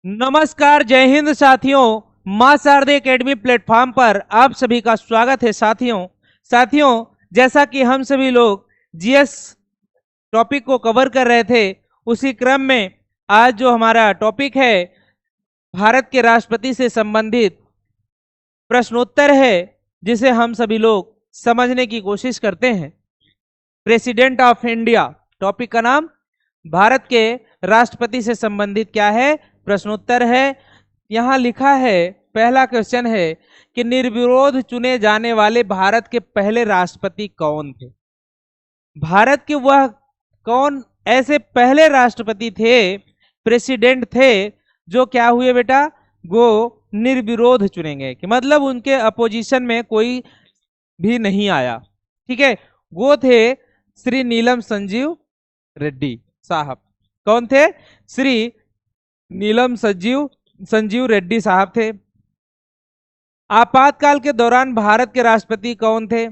नमस्कार, जय हिंद साथियों। मां शारदे एकेडमी प्लेटफॉर्म पर आप सभी का स्वागत है साथियों, जैसा कि हम सभी लोग जीएस टॉपिक को कवर कर रहे थे, उसी क्रम में आज जो हमारा टॉपिक है भारत के राष्ट्रपति से संबंधित प्रश्नोत्तर है, जिसे हम सभी लोग समझने की कोशिश करते हैं। प्रेसिडेंट ऑफ इंडिया टॉपिक का नाम भारत के राष्ट्रपति से संबंधित क्या है, प्रश्नोत्तर है। यहां लिखा है, पहला क्वेश्चन है कि निर्विरोध चुने जाने वाले भारत के पहले राष्ट्रपति कौन थे। भारत के वह कौन ऐसे पहले राष्ट्रपति थे, प्रेसिडेंट थे, जो क्या हुए बेटा, वो निर्विरोध चुने गए, कि मतलब उनके अपोजिशन में कोई भी नहीं आया। ठीक है, वो थे श्री नीलम संजीव रेड्डी साहब। कौन थे? श्री नीलम संजीव रेड्डी साहब थे। आपातकाल के दौरान भारत के राष्ट्रपति कौन थे?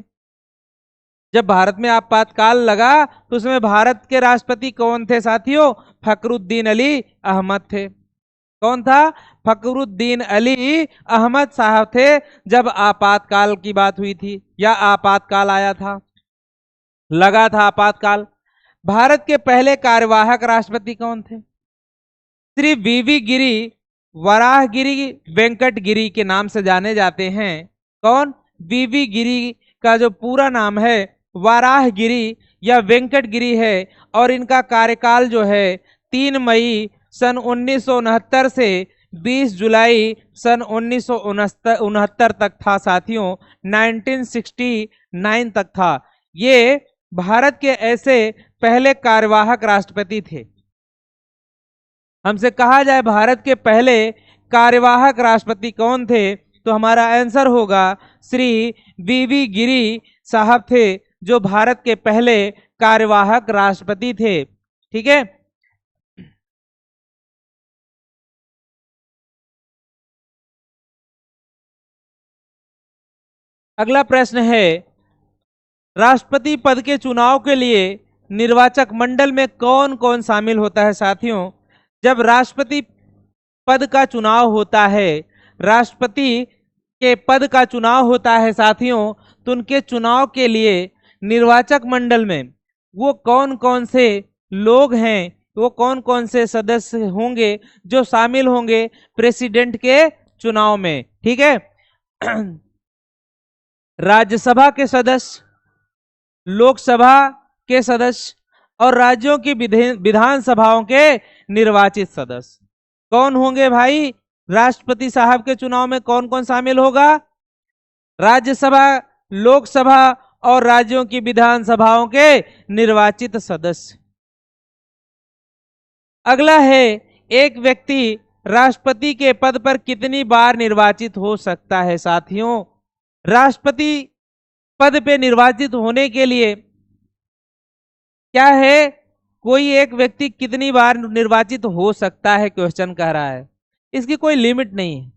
जब भारत में आपातकाल लगा तो उसमें भारत के राष्ट्रपति कौन थे साथियों? फखरुद्दीन अली अहमद थे। कौन था? फखरुद्दीन अली अहमद साहब थे, जब आपातकाल की बात हुई थी या आपातकाल आया था, लगा था आपातकाल। भारत के पहले कार्यवाहक राष्ट्रपति कौन थे? श्री वीवी गिरी, वराहगिरी वेंकट गिरी के नाम से जाने जाते हैं। कौन? वीवी गिरी का जो पूरा नाम है वराहगिरी या वेंकट गिरी है, और इनका कार्यकाल जो है 3 मई सन 1969 से 20 जुलाई सन 1969 तक था साथियों, 1969 तक था। ये भारत के ऐसे पहले कार्यवाहक राष्ट्रपति थे। हमसे कहा जाए भारत के पहले कार्यवाहक राष्ट्रपति कौन थे, तो हमारा आंसर होगा श्री वीवी गिरी साहब थे, जो भारत के पहले कार्यवाहक राष्ट्रपति थे। ठीक है, अगला प्रश्न है, राष्ट्रपति पद के चुनाव के लिए निर्वाचक मंडल में कौन कौन शामिल होता है साथियों? जब राष्ट्रपति पद का चुनाव होता है, राष्ट्रपति के पद का चुनाव होता है साथियों, तो उनके चुनाव के लिए निर्वाचक मंडल में वो कौन कौन से लोग हैं, वो कौन कौन से सदस्य होंगे जो शामिल होंगे प्रेसिडेंट के चुनाव में। ठीक है, राज्यसभा के सदस्य, लोकसभा के सदस्य और राज्यों की विधानसभाओं के निर्वाचित सदस्य। कौन होंगे भाई? राष्ट्रपति साहब के चुनाव में कौन कौन शामिल होगा? राज्यसभा, लोकसभा और राज्यों की विधानसभाओं के निर्वाचित सदस्य। अगला है, एक व्यक्ति राष्ट्रपति के पद पर कितनी बार निर्वाचित हो सकता है साथियों? राष्ट्रपति पद पे निर्वाचित होने के लिए क्या है, कोई एक व्यक्ति कितनी बार निर्वाचित हो सकता है, क्वेश्चन कह रहा है। इसकी कोई लिमिट नहीं है,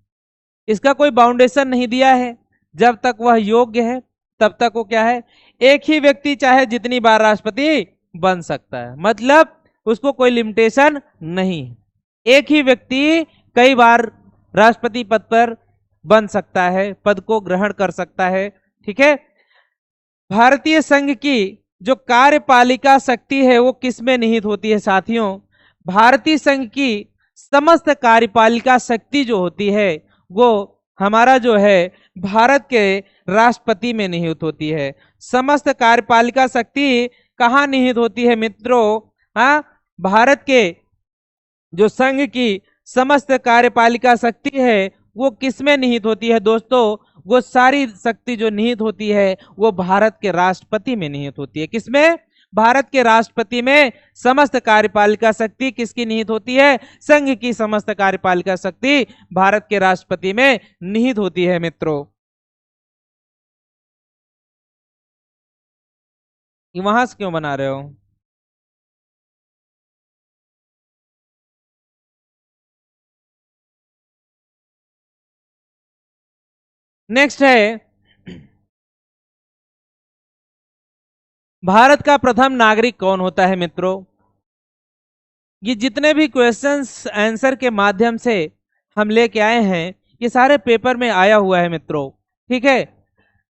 इसका कोई बाउंडेशन नहीं दिया है। जब तक वह योग्य है तब तक वो क्या है, एक ही व्यक्ति चाहे जितनी बार राष्ट्रपति बन सकता है, मतलब उसको कोई लिमिटेशन नहीं है। एक ही व्यक्ति कई बार राष्ट्रपति पद पर बन सकता है, पद को ग्रहण कर सकता है। ठीक है, भारतीय संघ की जो कार्यपालिका शक्ति है वो किसमें निहित होती है साथियों? भारतीय संघ की समस्त कार्यपालिका शक्ति जो होती है वो हमारा जो है भारत के राष्ट्रपति में निहित होती है। समस्त कार्यपालिका शक्ति कहाँ निहित होती है मित्रों? हाँ, भारत के जो संघ की समस्त कार्यपालिका शक्ति है वो किसमें निहित होती है दोस्तों? वो सारी शक्ति जो निहित होती है वो भारत के राष्ट्रपति में निहित होती है। किसमें? भारत के राष्ट्रपति में समस्त कार्यपालिका शक्ति किसकी निहित होती है? संघ की समस्त कार्यपालिका शक्ति भारत के राष्ट्रपति में निहित होती है मित्रों। वहां से क्यों बना रहे हो? नेक्स्ट है, भारत का प्रथम नागरिक कौन होता है मित्रों? ये जितने भी क्वेश्चंस आंसर के माध्यम से हम लेके आए हैं ये सारे पेपर में आया हुआ है मित्रों। ठीक है,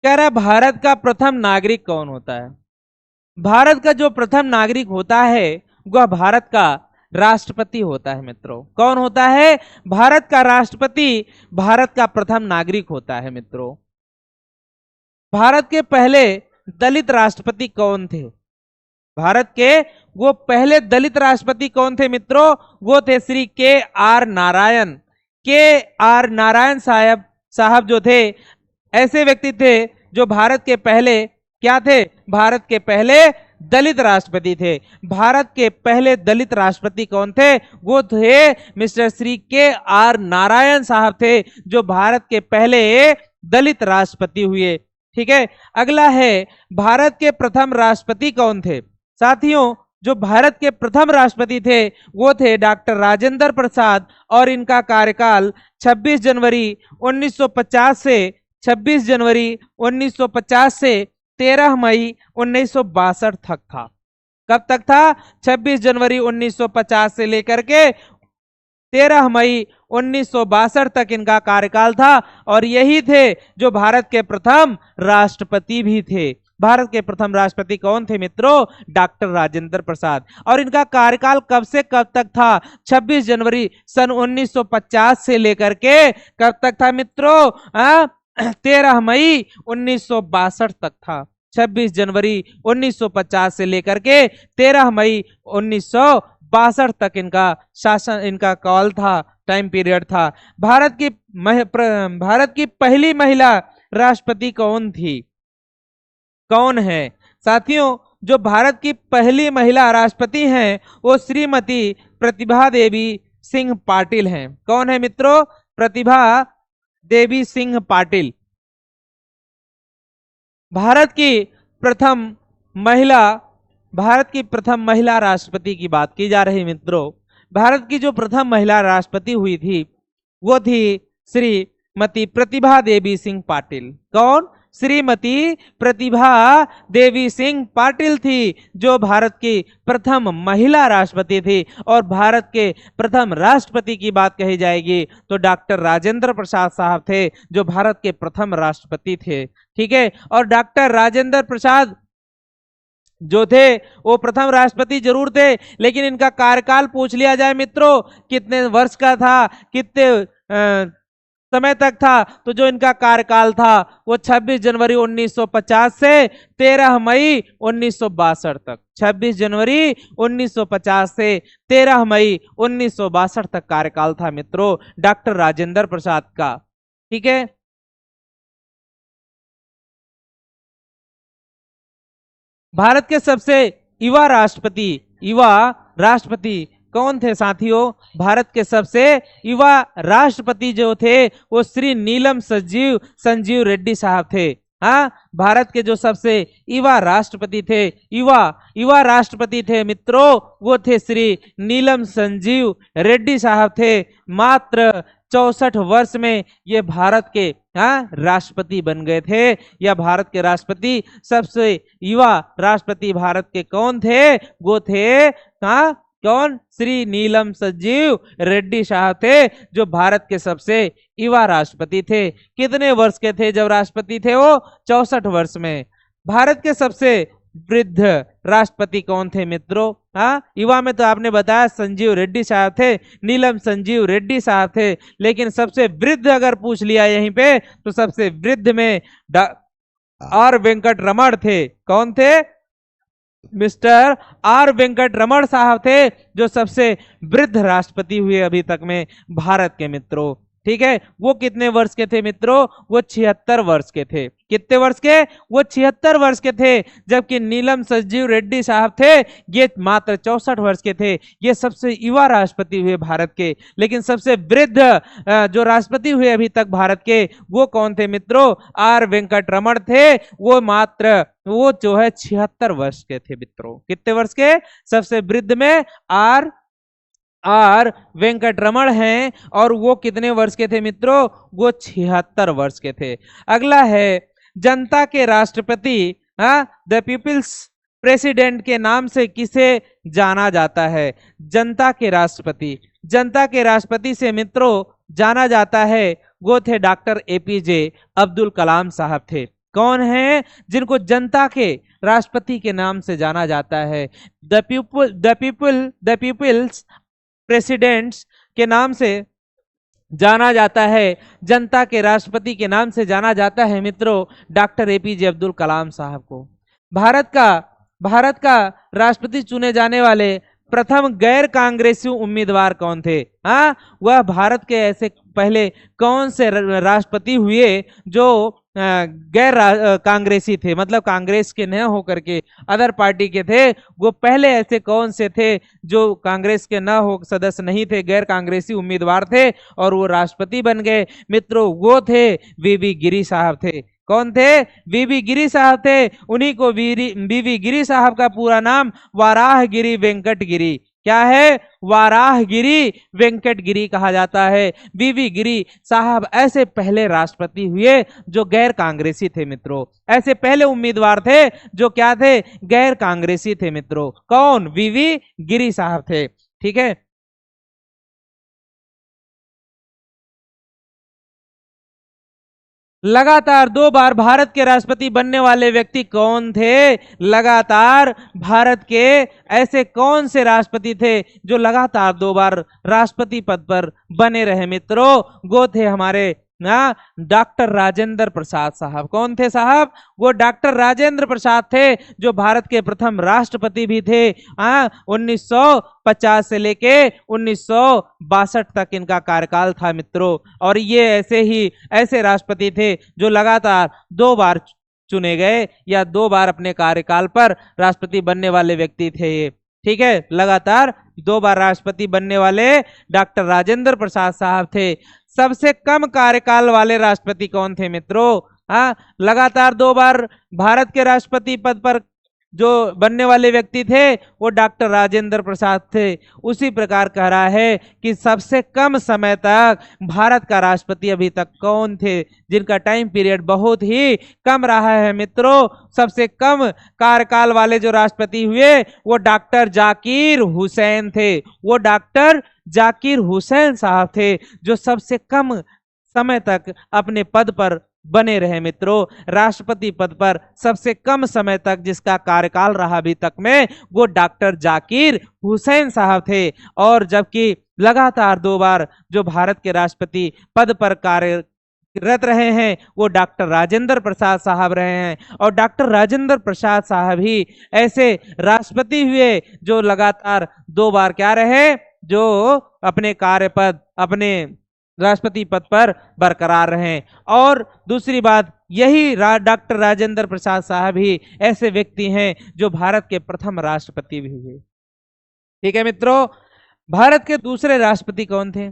कह रहा है भारत का प्रथम नागरिक कौन होता है। भारत का जो प्रथम नागरिक होता है वह भारत का राष्ट्रपति होता है मित्रों। कौन होता है? भारत का राष्ट्रपति भारत का प्रथम नागरिक होता है मित्रों। भारत के पहले दलित राष्ट्रपति कौन थे? भारत के वो पहले दलित राष्ट्रपति कौन थे मित्रों? वो थे श्री के.आर. नारायण। के.आर. नारायण साहब जो थे, ऐसे व्यक्ति थे जो भारत के पहले क्या थे? भारत के पहले दलित राष्ट्रपति थे। भारत के पहले दलित राष्ट्रपति कौन थे? वो थे मिस्टर श्री के.आर. नारायण साहब थे, जो भारत के पहले दलित राष्ट्रपति हुए। ठीक है, अगला है भारत के प्रथम राष्ट्रपति कौन थे? साथियों, जो भारत के प्रथम राष्ट्रपति थे वो थे डॉक्टर राजेंद्र प्रसाद, और इनका कार्यकाल 26 जनवरी 1950 से 13 मई 1962 तक था। कब तक था? 26 जनवरी 1950 से लेकर के 13 मई 1962 तक इनका कार्यकाल था, और यही थे जो भारत के प्रथम राष्ट्रपति भी थे। भारत के प्रथम राष्ट्रपति कौन थे मित्रों? डॉक्टर राजेंद्र प्रसाद। और इनका कार्यकाल कब से कब तक था? 26 जनवरी सन 1950 से लेकर के कब तक था मित्रों? 13 मई 1962 तक था। 26 जनवरी 1950 से लेकर के 13 मई 1962 तक इनका शासन, इनका काल था, टाइम पीरियड था। भारत की पहली महिला राष्ट्रपति कौन थी? कौन है साथियों? जो भारत की पहली महिला राष्ट्रपति हैं वो श्रीमती प्रतिभा देवी सिंह पाटिल हैं। कौन है मित्रों? प्रतिभा देवी सिंह पाटिल। भारत की प्रथम महिला राष्ट्रपति की बात की जा रही मित्रों। भारत की जो प्रथम महिला राष्ट्रपति हुई थी वो थी श्रीमती प्रतिभा देवी सिंह पाटिल। कौन? श्रीमती प्रतिभा देवी सिंह पाटिल थी, जो भारत की प्रथम महिला राष्ट्रपति थी। और भारत के प्रथम राष्ट्रपति की बात कही जाएगी तो डॉक्टर राजेंद्र प्रसाद साहब थे, जो भारत के प्रथम राष्ट्रपति थे। ठीक है, और डॉक्टर राजेंद्र प्रसाद जो थे वो प्रथम राष्ट्रपति जरूर थे, लेकिन इनका कार्यकाल पूछ लिया जाए मित्रों कितने वर्ष का था, कितने समय तक था, तो जो इनका कार्यकाल था वो 26 जनवरी 1950 से 13 मई 1962 तक। 26 जनवरी 1950 से 13 मई 1962 तक कार्यकाल था मित्रों डॉक्टर राजेंद्र प्रसाद का। ठीक है, भारत के सबसे युवा राष्ट्रपति कौन थे साथियों? भारत के सबसे युवा राष्ट्रपति जो थे वो श्री नीलम संजीव रेड्डी साहब थे। हाँ, भारत के जो सबसे युवा राष्ट्रपति थे मित्रों वो थे श्री नीलम संजीव रेड्डी साहब थे। मात्र 64 वर्ष में ये भारत के राष्ट्रपति बन गए थे। या भारत के राष्ट्रपति, सबसे युवा राष्ट्रपति भारत के कौन थे? वो थे कौन? श्री नीलम संजीव रेड्डी साहब थे, जो भारत के सबसे युवा राष्ट्रपति थे। कितने वर्ष के थे जब राष्ट्रपति थे वो? 64 वर्ष में। भारत के सबसे वृद्ध राष्ट्रपति कौन थे मित्रों? युवा में तो आपने बताया संजीव रेड्डी साहब थे, नीलम संजीव रेड्डी साहब थे, लेकिन सबसे वृद्ध अगर पूछ लिया यहीं पे तो सबसे वृद्ध में आर वेंकट रमण थे। कौन थे? मिस्टर आर वेंकट रमण साहब थे, जो सबसे वृद्ध राष्ट्रपति हुए अभी तक में भारत के मित्रों। ठीक है, वो कितने वर्ष के थे मित्रों? वो 76 वर्ष के थे। कितने वर्ष के? वो 76 वर्ष के थे। जबकि नीलम संजीव रेड्डी साहब थे ये मात्र 64 वर्ष के थे। ये सबसे युवा राष्ट्रपति हुए भारत के। लेकिन सबसे वृद्ध जो राष्ट्रपति हुए अभी तक भारत के वो कौन थे मित्रों? आर वेंकट रमण थे। वो जो है 76 वर्ष के थे मित्रों। कितने वर्ष के? सबसे वृद्ध में आर वेंकट रमण हैं, और वो कितने वर्ष के थे मित्रों? वो 76 वर्ष के थे। अगला है जनता के राष्ट्रपति, द पीपल्स प्रेसिडेंट के नाम से किसे जाना जाता है? जनता के राष्ट्रपति। जनता के राष्ट्रपति से मित्रों जाना जाता है, वो थे डॉक्टर एपीजे अब्दुल कलाम साहब थे। कौन है जिनको जनता के राष्ट्रपति के नाम से जाना जाता है? द पीपल्स प्रेसिडेंट्स के नाम से जाना जाता है, जनता के राष्ट्रपति के नाम से जाना जाता है मित्रों डॉक्टर एपीजे अब्दुल कलाम साहब को। भारत का राष्ट्रपति चुने जाने वाले प्रथम गैर कांग्रेसी उम्मीदवार कौन थे? वह भारत के ऐसे पहले कौन से राष्ट्रपति हुए जो गैर कांग्रेसी थे, मतलब कांग्रेस के न होकर के अदर पार्टी के थे? वो पहले ऐसे कौन से थे जो कांग्रेस के न हो, सदस्य नहीं थे, गैर कांग्रेसी उम्मीदवार थे और वो राष्ट्रपति बन गए मित्रों? वो थे वीवी गिरी साहब थे। कौन थे? वीवी गिरी साहब थे। उन्हीं को वीवी गिरी साहब का पूरा नाम वाराहगिरी वेंकट गिरी, क्या है? वाराहगिरी वेंकट गिरी कहा जाता है। वीवी गिरी साहब ऐसे पहले राष्ट्रपति हुए जो गैर कांग्रेसी थे मित्रों। ऐसे पहले उम्मीदवार थे जो क्या थे? गैर कांग्रेसी थे मित्रों। कौन? वीवी गिरी साहब थे। ठीक है, लगातार 2 बार भारत के राष्ट्रपति बनने वाले व्यक्ति कौन थे? लगातार भारत के ऐसे कौन से राष्ट्रपति थे जो लगातार 2 बार राष्ट्रपति पद पर बने रहे मित्रों? वो थे हमारे डॉक्टर राजेंद्र प्रसाद साहब। कौन थे साहब? वो डॉक्टर राजेंद्र प्रसाद थे जो भारत के प्रथम राष्ट्रपति भी थे। 1950 से लेके 1962 तक इनका कार्यकाल था मित्रों। और ये ऐसे राष्ट्रपति थे जो लगातार 2 बार चुने गए या 2 बार अपने कार्यकाल पर राष्ट्रपति बनने वाले व्यक्ति थे ये। ठीक है, लगातार 2 बार राष्ट्रपति बनने वाले डॉक्टर राजेंद्र प्रसाद साहब थे। सबसे कम कार्यकाल वाले राष्ट्रपति कौन थे मित्रों? लगातार 2 बार भारत के राष्ट्रपति पद पर जो बनने वाले व्यक्ति थे वो डॉक्टर राजेंद्र प्रसाद थे। उसी प्रकार कह रहा है कि सबसे कम समय तक भारत का राष्ट्रपति अभी तक कौन थे जिनका टाइम पीरियड बहुत ही कम रहा है मित्रों? सबसे कम कार्यकाल वाले जो राष्ट्रपति हुए वो डॉक्टर जाकिर हुसैन थे। वो डॉक्टर जाकिर हुसैन साहब थे जो सबसे कम समय तक अपने पद पर बने रहे मित्रों। राष्ट्रपति पद पर सबसे कम समय तक जिसका कार्यकाल रहा अभी तक में वो डॉक्टर जाकिर हुसैन साहब थे। और जबकि लगातार 2 बार जो भारत के राष्ट्रपति पद पर कार्यरत रहे हैं वो डॉक्टर राजेंद्र प्रसाद साहब रहे हैं। और डॉक्टर राजेंद्र प्रसाद साहब ही ऐसे राष्ट्रपति हुए जो लगातार 2 बार क्या रहे? जो अपने कार्यपद, अपने राष्ट्रपति पद पर बरकरार रहे। और दूसरी बात, यही डॉक्टर राजेंद्र प्रसाद साहब ही ऐसे व्यक्ति हैं जो भारत के प्रथम राष्ट्रपति भी हुए। ठीक है मित्रों, भारत के दूसरे राष्ट्रपति कौन थे?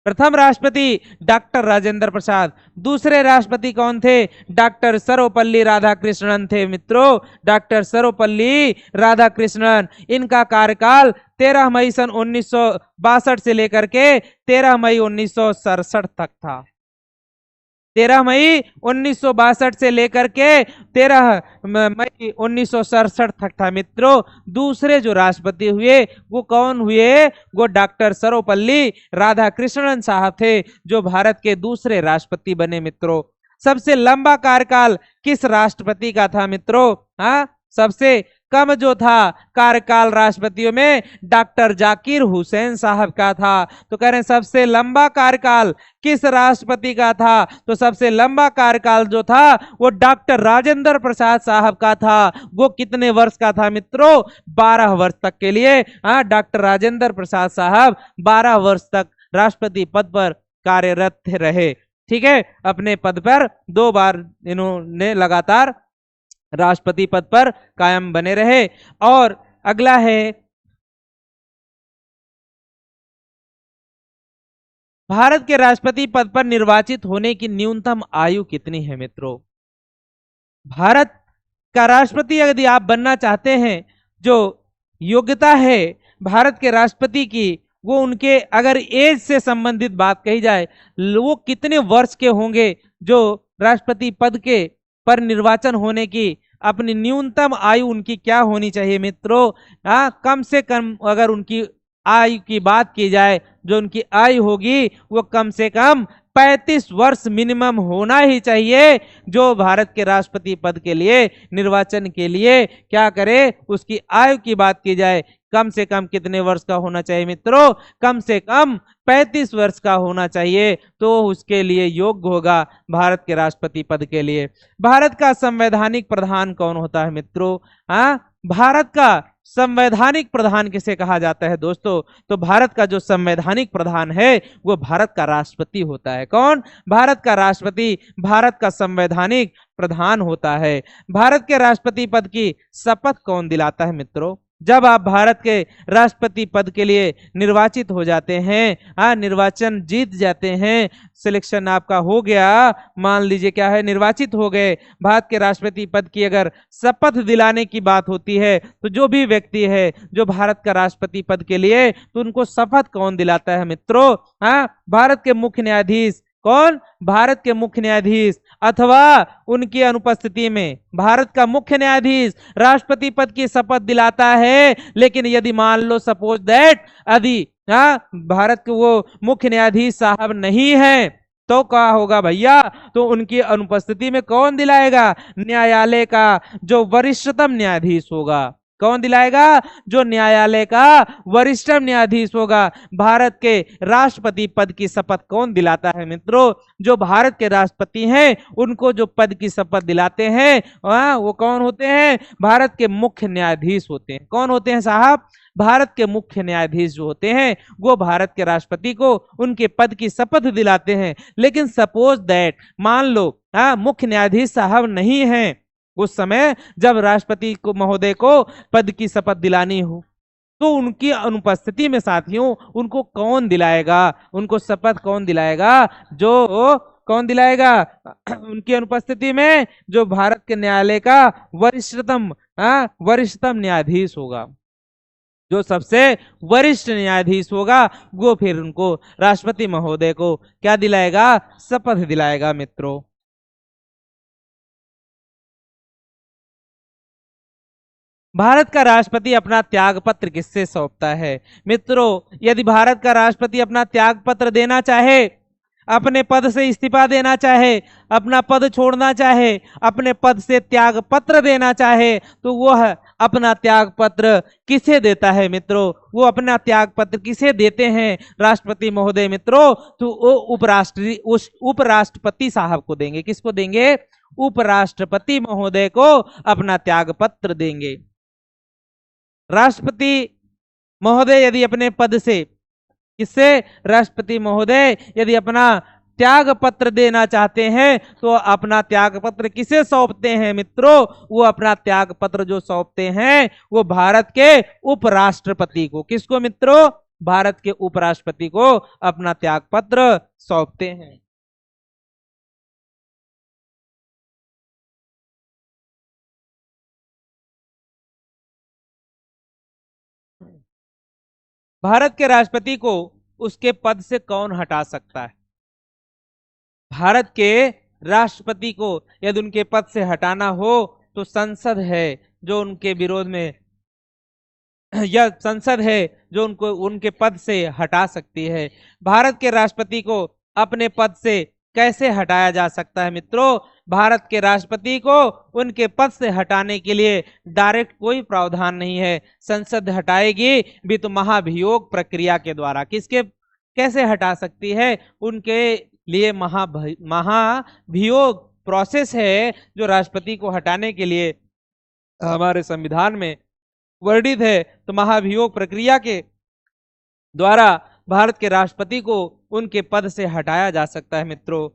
प्रथम राष्ट्रपति डॉक्टर राजेंद्र प्रसाद। दूसरे राष्ट्रपति कौन थे? डॉक्टर सर्वपल्ली राधाकृष्णन थे मित्रों। डॉक्टर सर्वपल्ली राधाकृष्णन। इनका कार्यकाल 13 मई सन 1962 से लेकर के 13 मई 1967 तक था। 13 मई 1962 से लेकर के 13 मई 1967 तक था मित्रों। दूसरे जो राष्ट्रपति हुए वो कौन हुए? वो डॉक्टर सर्वपल्ली राधाकृष्णन साहब थे जो भारत के दूसरे राष्ट्रपति बने मित्रों। सबसे लंबा कार्यकाल किस राष्ट्रपति का था मित्रों? सबसे कम जो था कार्यकाल राष्ट्रपतियों में डॉक्टर जाकिर हुसैन साहब का था। तो कह रहे हैं सबसे लंबा कार्यकाल किस राष्ट्रपति का था? तो सबसे लंबा कार्यकाल जो था वो डॉक्टर राजेंद्र प्रसाद साहब का था। वो कितने वर्ष का था मित्रों? 12 वर्ष तक के लिए डॉक्टर राजेंद्र प्रसाद साहब 12 वर्ष तक राष्ट्रपति पद पर कार्यरत रहे। ठीक है, अपने पद पर 2 बार इन्होंने लगातार राष्ट्रपति पद पर कायम बने रहे। और अगला है, भारत के राष्ट्रपति पद पर निर्वाचित होने की न्यूनतम आयु कितनी है मित्रों? भारत का राष्ट्रपति यदि आप बनना चाहते हैं, जो योग्यता है भारत के राष्ट्रपति की, वो उनके अगर एज से संबंधित बात कही जाए, वो कितने वर्ष के होंगे जो राष्ट्रपति पद के पर निर्वाचन होने की अपनी न्यूनतम आयु उनकी क्या होनी चाहिए मित्रों? कम से कम अगर उनकी आयु की बात की जाए, जो उनकी आयु होगी वो कम से कम 35 वर्ष मिनिमम होना ही चाहिए। जो भारत के राष्ट्रपति पद के लिए निर्वाचन के लिए क्या करे, उसकी आयु की बात की जाए, कम से कम कितने वर्ष का होना चाहिए मित्रों? कम से कम 35 वर्ष का होना चाहिए, तो उसके लिए योग्य होगा भारत के राष्ट्रपति पद के लिए। भारत का संवैधानिक प्रधान कौन होता है मित्रों? भारत का संवैधानिक प्रधान किसे कहा जाता है दोस्तों? तो भारत का जो संवैधानिक प्रधान है वो भारत का राष्ट्रपति होता है। कौन? भारत का राष्ट्रपति भारत का संवैधानिक प्रधान होता है। भारत के राष्ट्रपति पद की शपथ कौन दिलाता है मित्रों? जब आप भारत के राष्ट्रपति पद के लिए निर्वाचित हो जाते हैं, निर्वाचन जीत जाते हैं, सिलेक्शन आपका हो गया, मान लीजिए क्या है, निर्वाचित हो गए, भारत के राष्ट्रपति पद की अगर शपथ दिलाने की बात होती है तो जो भी व्यक्ति है जो भारत का राष्ट्रपति पद के लिए, तो उनको शपथ कौन दिलाता है मित्रों? भारत के मुख्य न्यायाधीश। कौन? भारत के मुख्य न्यायाधीश, अथवा उनकी अनुपस्थिति में भारत का मुख्य न्यायाधीश राष्ट्रपति पद की शपथ दिलाता है। लेकिन यदि मान लो सपोज दैट यदि भारत के वो मुख्य न्यायाधीश साहब नहीं है, तो क्या होगा भैया? तो उनकी अनुपस्थिति में कौन दिलाएगा? न्यायालय का जो वरिष्ठतम न्यायाधीश होगा। कौन दिलाएगा? जो न्यायालय का वरिष्ठतम न्यायाधीश होगा। भारत के राष्ट्रपति पद की शपथ कौन दिलाता है मित्रों? जो भारत के राष्ट्रपति हैं उनको जो पद की शपथ दिलाते हैं वो कौन होते हैं? भारत के मुख्य न्यायाधीश होते हैं। कौन होते हैं साहब? भारत के मुख्य न्यायाधीश जो होते हैं वो भारत के राष्ट्रपति को उनके पद की शपथ दिलाते हैं। लेकिन सपोज दैट मान लो मुख्य न्यायाधीश साहब नहीं हैं उस समय जब राष्ट्रपति को महोदय को पद की शपथ दिलानी हो, तो उनकी अनुपस्थिति में साथियों उनको कौन दिलाएगा? उनको शपथ कौन दिलाएगा? जो कौन दिलाएगा? उनकी अनुपस्थिति में जो भारत के न्यायालय का वरिष्ठतम न्यायाधीश होगा, जो सबसे वरिष्ठ न्यायाधीश होगा, वो फिर उनको राष्ट्रपति महोदय को क्या दिलाएगा? शपथ दिलाएगा मित्रों। भारत का राष्ट्रपति अपना त्याग पत्र किससे सौंपता है मित्रों? यदि भारत का राष्ट्रपति अपना त्याग पत्र देना चाहे, अपने पद से इस्तीफा देना चाहे, अपना पद छोड़ना चाहे, अपने पद से त्याग पत्र देना चाहे, तो वह अपना त्याग पत्र किसे देता है मित्रों? वो अपना त्याग पत्र किसे देते हैं राष्ट्रपति महोदय मित्रों? तो वो उपराष्ट्रपति साहब को देंगे। किसको देंगे? उपराष्ट्रपति महोदय को अपना त्याग पत्र देंगे। राष्ट्रपति महोदय यदि अपने पद से, किससे? राष्ट्रपति महोदय यदि अपना त्याग पत्र देना चाहते हैं तो अपना त्याग पत्र किसे सौंपते हैं मित्रों? वो अपना त्याग पत्र जो सौंपते हैं वो भारत के उपराष्ट्रपति को। किसको मित्रों? भारत के उपराष्ट्रपति को अपना त्याग पत्र सौंपते हैं। भारत के राष्ट्रपति को उसके पद से कौन हटा सकता है? भारत के राष्ट्रपति को यदि उनके पद से हटाना हो तो संसद है जो उनके विरोध में, यह संसद है जो उनको उनके पद से हटा सकती है। भारत के राष्ट्रपति को अपने पद से कैसे हटाया जा सकता है मित्रों? भारत के राष्ट्रपति को उनके पद से हटाने के लिए डायरेक्ट कोई प्रावधान नहीं है। संसद हटाएगी भी तो महाभियोग प्रक्रिया के द्वारा। किसके कैसे हटा सकती है? उनके लिए महाभियोग प्रोसेस है जो राष्ट्रपति को हटाने के लिए हमारे संविधान में वर्णित है। तो महाभियोग प्रक्रिया के द्वारा भारत के राष्ट्रपति को उनके पद से हटाया जा सकता है मित्रों।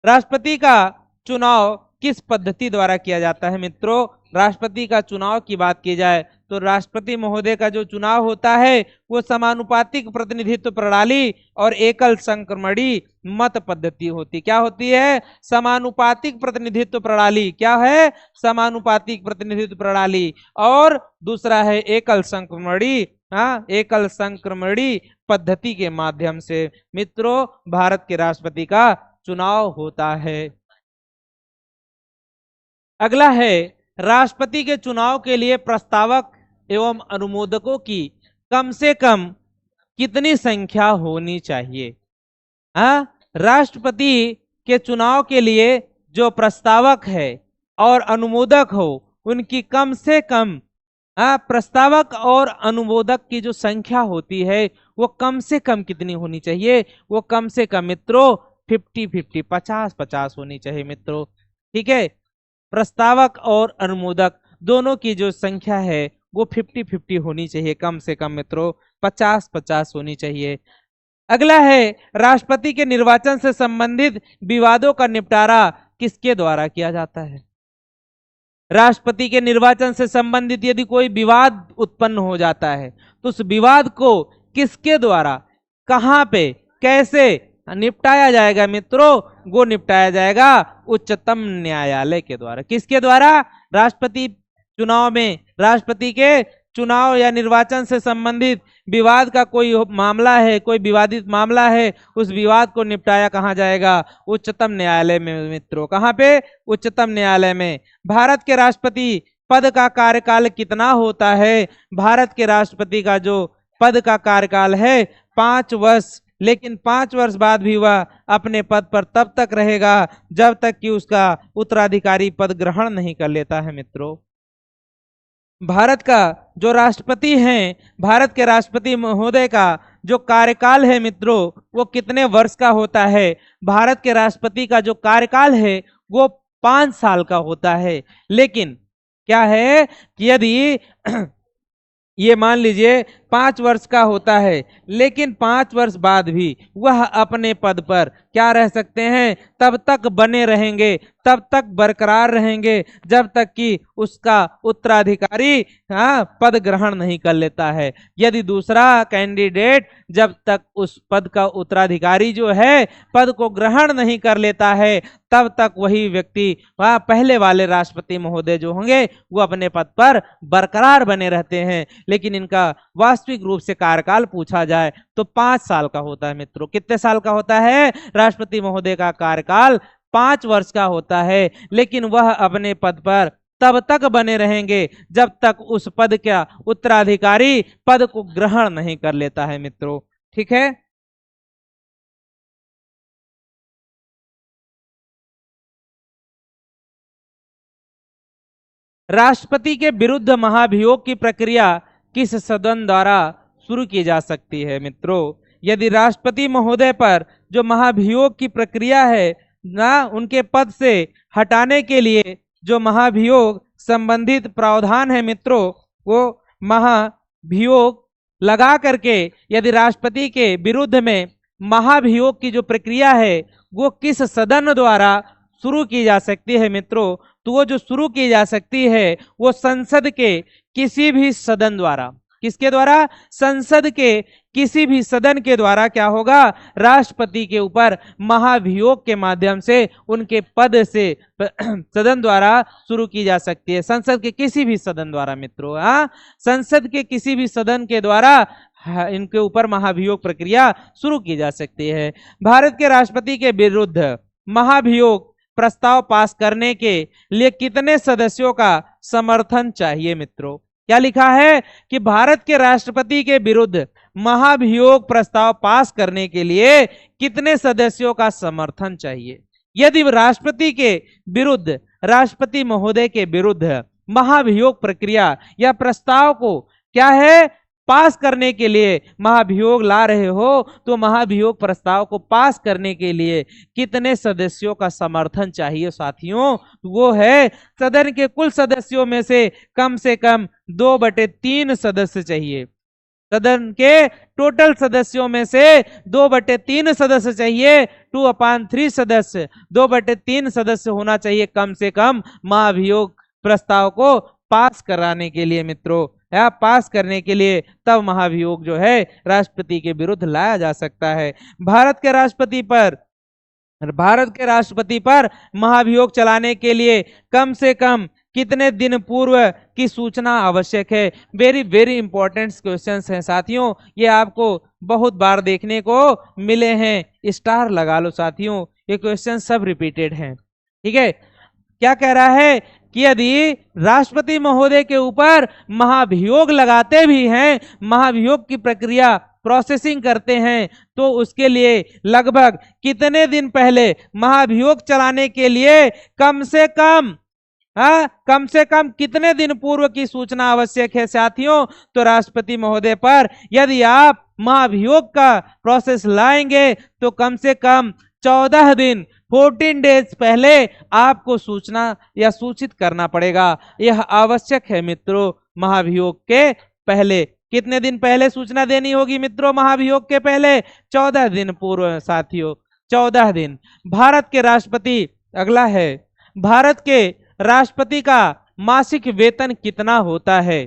राष्ट्रपति का चुनाव किस पद्धति द्वारा किया जाता है मित्रों? राष्ट्रपति का चुनाव की बात की जाए तो राष्ट्रपति महोदय का जो चुनाव होता है वो समानुपातिक प्रतिनिधित्व प्रणाली और एकल संक्रमणी मत पद्धति होती। क्या होती है? समानुपातिक प्रतिनिधित्व प्रणाली। क्या है? समानुपातिक प्रतिनिधित्व प्रणाली। और दूसरा है एकल संक्रमणी, एकल संक्रमणी पद्धति के माध्यम से मित्रों भारत के राष्ट्रपति का चुनाव होता है। अगला है राष्ट्रपति के चुनाव के लिए प्रस्तावक एवं अनुमोदकों की कम से कम कितनी संख्या होनी चाहिए? राष्ट्रपति के चुनाव के लिए जो प्रस्तावक है और अनुमोदक हो, उनकी कम से कम प्रस्तावक और अनुमोदक की जो संख्या होती है वो कम से कम कितनी होनी चाहिए? वो कम से कम मित्रों 50-50, 50-50 होनी चाहिए मित्रों। ठीक है, प्रस्तावक और अनुमोदक दोनों की जो संख्या है वो 50-50 होनी चाहिए, कम से कम मित्रों 50-50 होनी चाहिए। अगला है, राष्ट्रपति के निर्वाचन से संबंधित विवादों का निपटारा किसके द्वारा किया जाता है? राष्ट्रपति के निर्वाचन से संबंधित यदि कोई विवाद उत्पन्न हो जाता है तो उस विवाद को किसके द्वारा, कहां पे, कैसे निपटाया जाएगा मित्रों? वो निपटाया जाएगा उच्चतम न्यायालय के द्वारा। किसके द्वारा? राष्ट्रपति चुनाव में, राष्ट्रपति के चुनाव या निर्वाचन से संबंधित विवाद का कोई मामला है, कोई विवादित मामला है, उस विवाद को निपटाया कहाँ जाएगा? उच्चतम न्यायालय में मित्रों। कहाँ पे? उच्चतम न्यायालय में। भारत के राष्ट्रपति पद का कार्यकाल कितना होता है? भारत के राष्ट्रपति का जो पद का कार्यकाल है 5 वर्ष, लेकिन 5 वर्ष बाद भी वह अपने पद पर तब तक रहेगा जब तक कि उसका उत्तराधिकारी पद ग्रहण नहीं कर लेता है मित्रों। भारत का जो राष्ट्रपति हैं, भारत के राष्ट्रपति महोदय का जो कार्यकाल है मित्रों वो कितने वर्ष का होता है? भारत के राष्ट्रपति का जो कार्यकाल है वो 5 साल का होता है। लेकिन क्या है कि यदि ये मान लीजिए 5 वर्ष का होता है, लेकिन 5 वर्ष बाद भी वह अपने पद पर क्या रह सकते हैं? तब तक बने रहेंगे, तब तक बरकरार रहेंगे जब तक कि उसका उत्तराधिकारी पद ग्रहण नहीं कर लेता है। यदि दूसरा कैंडिडेट जब तक उस पद का उत्तराधिकारी जो है पद को ग्रहण नहीं कर लेता है, तब तक वही व्यक्ति, वह पहले वाले राष्ट्रपति महोदय जो होंगे वो अपने पद पर बरकरार बने रहते हैं। लेकिन इनका वास्तविक रूप से कार्यकाल पूछा जाए तो 5 साल का होता है मित्रों। कितने साल का होता है? राष्ट्रपति महोदय का कार्यकाल 5 वर्ष का होता है, लेकिन वह अपने पद पर तब तक बने रहेंगे जब तक उस पद का उत्तराधिकारी पद को ग्रहण नहीं कर लेता है मित्रों। ठीक है, राष्ट्रपति के विरुद्ध महाभियोग की प्रक्रिया किस सदन द्वारा शुरू की जा सकती है मित्रों? यदि राष्ट्रपति महोदय पर जो महाभियोग की प्रक्रिया है ना, उनके पद से हटाने के लिए जो महाभियोग संबंधित प्रावधान है मित्रों, वो महाभियोग लगा करके यदि राष्ट्रपति के विरुद्ध में महाभियोग की जो प्रक्रिया है वो किस सदन द्वारा शुरू की जा सकती है मित्रों? तो वो जो शुरू की जा सकती है वो संसद के किसी भी सदन द्वारा। किसके द्वारा? संसद के किसी भी सदन के द्वारा क्या होगा? राष्ट्रपति के ऊपर महाभियोग के माध्यम से उनके पद से सदन द्वारा शुरू की जा सकती है। संसद के किसी भी सदन द्वारा मित्रों, संसद के किसी भी सदन के द्वारा इनके ऊपर महाभियोग प्रक्रिया शुरू की जा सकती है। भारत के राष्ट्रपति के विरुद्ध महाभियोग प्रस्ताव पास करने के लिए कितने सदस्यों का समर्थन चाहिए मित्रों? क्या लिखा है कि भारत के राष्ट्रपति के विरुद्ध महाभियोग प्रस्ताव पास करने के लिए कितने सदस्यों का समर्थन चाहिए? यदि राष्ट्रपति के विरुद्ध, राष्ट्रपति महोदय के विरुद्ध महाभियोग प्रक्रिया या प्रस्ताव को क्या है पास करने के लिए महाभियोग ला रहे हो, तो महाभियोग प्रस्ताव को पास करने के लिए कितने सदस्यों का समर्थन चाहिए साथियों? वो है सदन के कुल सदस्यों में से कम 2/3 सदस्य चाहिए। सदन के टोटल सदस्यों में से 2/3 सदस्य चाहिए। 2/3 सदस्य, 2/3 सदस्य होना चाहिए कम से कम महाभियोग प्रस्ताव को पास कराने के लिए मित्रों, या पास करने के लिए, तब महाभियोग जो है राष्ट्रपति के विरुद्ध लाया जा सकता है। भारत के राष्ट्रपति पर महाभियोग चलाने के लिए कम से कम कितने दिन पूर्व की सूचना आवश्यक है? वेरी वेरी इंपॉर्टेंट क्वेश्चंस हैं साथियों, ये आपको बहुत बार देखने को मिले हैं। स्टार लगा लो साथियों, ये क्वेश्चन सब रिपीटेड हैं। ठीक है, क्या कह रहा है कि यदि राष्ट्रपति महोदय के ऊपर महाभियोग लगाते भी हैं, महाभियोग की प्रक्रिया प्रोसेसिंग करते हैं, तो उसके लिए लगभग कितने दिन पहले महाभियोग चलाने के लिए कम से कम कितने दिन पूर्व की सूचना आवश्यक है साथियों? तो राष्ट्रपति महोदय पर यदि आप महाभियोग का प्रोसेस लाएंगे तो कम से कम 14 दिन 14 डेज पहले आपको सूचना या सूचित करना पड़ेगा। यह आवश्यक है मित्रों। महाभियोग के पहले कितने दिन पहले सूचना देनी होगी मित्रों? महाभियोग के पहले 14 दिन पूर्व साथियों, 14 दिन। भारत के राष्ट्रपति, अगला है, भारत के राष्ट्रपति का मासिक वेतन कितना होता है?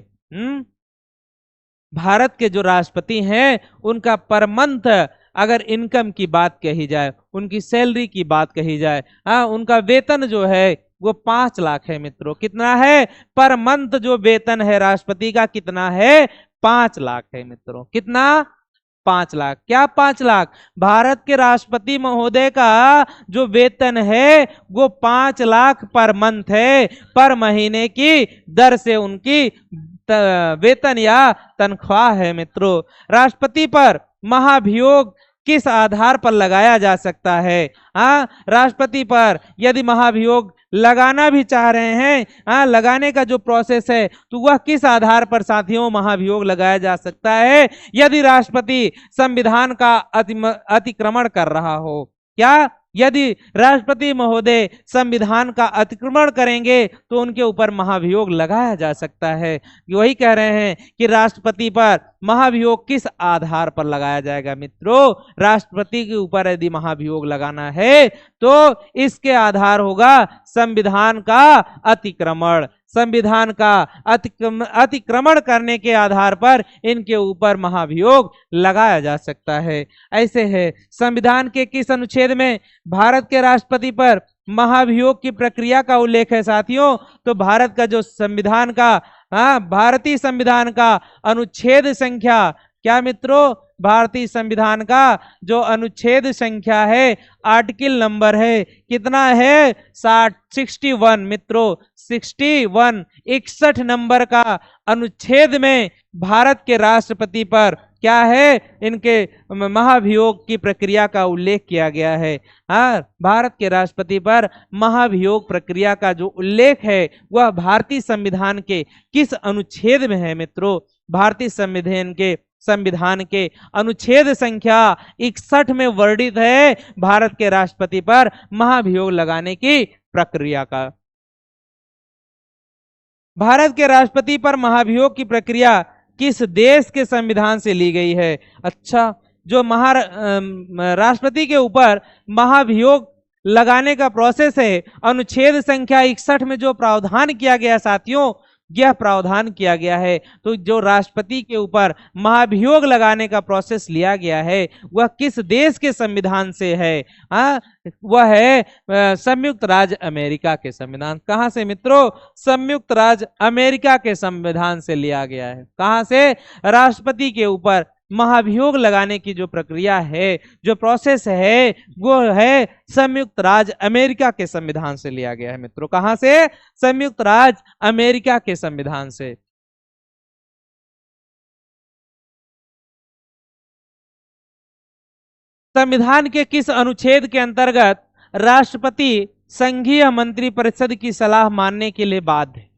भारत के जो राष्ट्रपति हैं उनका पर मंथ अगर इनकम की बात कही जाए, उनकी सैलरी की बात कही जाए, उनका वेतन जो है वो 5 लाख है मित्रों। कितना है? पर मंथ जो वेतन है राष्ट्रपति का कितना है? 5 लाख है मित्रों। कितना? 5 लाख। क्या 5 लाख? भारत के राष्ट्रपति महोदय का जो वेतन है वो 5 लाख पर मंथ है। पर महीने की दर से उनकी वेतन या तनख्वाह है मित्रों। राष्ट्रपति पर महाभियोग किस आधार पर लगाया जा सकता है? राष्ट्रपति पर यदि महाभियोग लगाना भी चाह रहे हैं, लगाने का जो प्रोसेस है तो वह किस आधार पर साथियों महाभियोग लगाया जा सकता है? यदि राष्ट्रपति संविधान का अतिक्रमण कर रहा हो। क्या? यदि राष्ट्रपति महोदय संविधान का अतिक्रमण करेंगे तो उनके ऊपर महाभियोग लगाया जा सकता है। वही कह रहे हैं कि राष्ट्रपति पर महाभियोग किस आधार पर लगाया जाएगा मित्रों? राष्ट्रपति के ऊपर यदि महाभियोग लगाना है तो इसके आधार होगा संविधान का अतिक्रमण। संविधान का अतिक्रमण करने के आधार पर इनके ऊपर महाभियोग लगाया जा सकता है। ऐसे है, संविधान के किस अनुच्छेद में भारत के राष्ट्रपति पर महाभियोग की प्रक्रिया का उल्लेख है साथियों? तो भारत का जो संविधान का भारतीय संविधान का अनुच्छेद संख्या, क्या मित्रों? भारतीय संविधान का जो अनुच्छेद संख्या है, आर्टिकल नंबर है, कितना है? 61 मित्रों, 61, 61 नंबर का अनुच्छेद में भारत के राष्ट्रपति पर क्या है? इनके महाभियोग की प्रक्रिया का उल्लेख किया गया है। भारत के राष्ट्रपति पर महाभियोग प्रक्रिया का जो उल्लेख है वह भारतीय संविधान के किस अनुच्छेद में है मित्रों? भारतीय संविधान के अनुच्छेद संख्या 61 में वर्णित है भारत के राष्ट्रपति पर महाभियोग लगाने की प्रक्रिया का। भारत के राष्ट्रपति पर महाभियोग की प्रक्रिया किस देश के संविधान से ली गई है? अच्छा, जो राष्ट्रपति के ऊपर महाभियोग लगाने का प्रोसेस है, अनुच्छेद संख्या 61 में जो प्रावधान किया गया साथियों, यह प्रावधान किया गया है। तो जो राष्ट्रपति के ऊपर महाभियोग लगाने का प्रोसेस लिया गया है वह किस देश के संविधान से है? वह है संयुक्त राज्य अमेरिका के संविधान। कहां से मित्रों? संयुक्त राज्य अमेरिका के संविधान से लिया गया है। कहां से? राष्ट्रपति के ऊपर महाभियोग लगाने की जो प्रक्रिया है, जो प्रोसेस है, वो है संयुक्त राज्य अमेरिका के संविधान से लिया गया है मित्रों। कहां से? संयुक्त राज्य अमेरिका के संविधान से। संविधान के किस अनुच्छेद के अंतर्गत राष्ट्रपति संघीय मंत्रिपरिषद की सलाह मानने के लिए बाध्य है?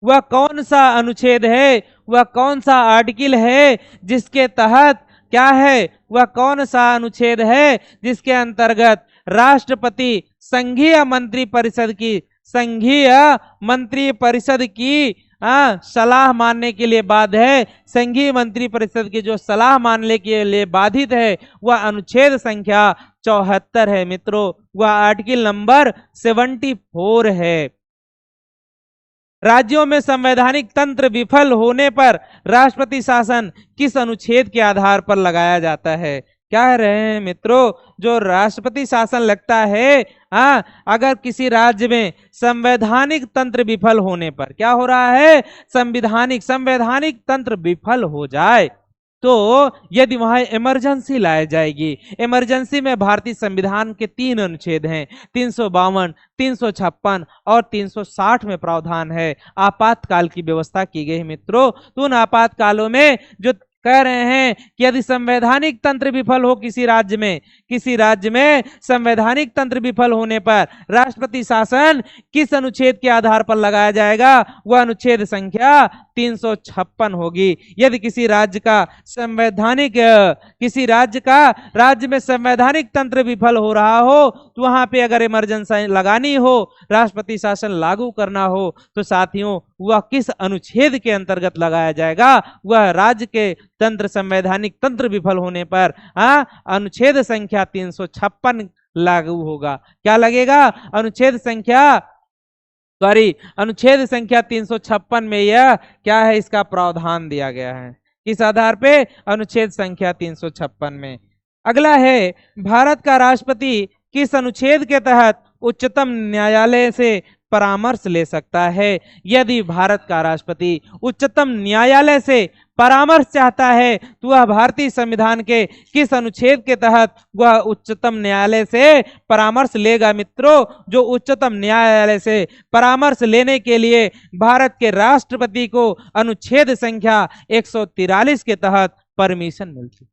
वह कौन सा अनुच्छेद है? वह कौन सा आर्टिकल है जिसके तहत क्या है? वह कौन सा अनुच्छेद है जिसके अंतर्गत राष्ट्रपति संघीय मंत्रिपरिषद की सलाह मानने के लिए बाध्य है? संघीय मंत्रिपरिषद की जो सलाह मानने के लिए बाधित है वह अनुच्छेद संख्या 74 है मित्रों। वह आर्टिकल नंबर 74 है। राज्यों में संवैधानिक तंत्र विफल होने पर राष्ट्रपति शासन किस अनुच्छेद के आधार पर लगाया जाता है? क्या कह रहे हैं मित्रों? जो राष्ट्रपति शासन लगता है, अगर किसी राज्य में संवैधानिक तंत्र विफल होने पर, क्या हो रहा है? संवैधानिक तंत्र विफल हो जाए तो यदि वहां इमरजेंसी लाई जाएगी, इमरजेंसी में भारतीय संविधान के 3 अनुच्छेद हैं, 352, 356 और 360 में प्रावधान है, आपातकाल की व्यवस्था की गई है मित्रों। तो उन आपातकालों में जो कह रहे हैं कि यदि संवैधानिक तंत्र विफल हो किसी राज्य में संवैधानिक तंत्र विफल होने पर राष्ट्रपति शासन किस अनुच्छेद के आधार पर लगाया जाएगा, वह अनुच्छेद संख्या 356 होगी। यदि किसी राज्य में संवैधानिक तंत्र विफल हो रहा हो तो वहां पे अगर इमरजेंसी लगानी हो, राष्ट्रपति शासन लागू करना हो, तो साथियों वह किस अनुच्छेद के अंतर्गत लगाया जाएगा, वह राज्य के तंत्र संवैधानिक तंत्र विफल होने पर अनुच्छेद संख्या 356 लागू होगा। क्या लगेगा? अनुच्छेद संख्या 356 में यह क्या है, इसका प्रावधान दिया गया है। किस आधार पे? अनुच्छेद संख्या 356 में। अगला है, भारत का राष्ट्रपति किस अनुच्छेद के तहत उच्चतम न्यायालय से परामर्श ले सकता है? यदि भारत का राष्ट्रपति उच्चतम न्यायालय से परामर्श चाहता है तो वह भारतीय संविधान के किस अनुच्छेद के तहत वह उच्चतम न्यायालय से परामर्श लेगा मित्रों? जो उच्चतम न्यायालय से परामर्श लेने के लिए भारत के राष्ट्रपति को अनुच्छेद संख्या 143 के तहत परमिशन मिलती।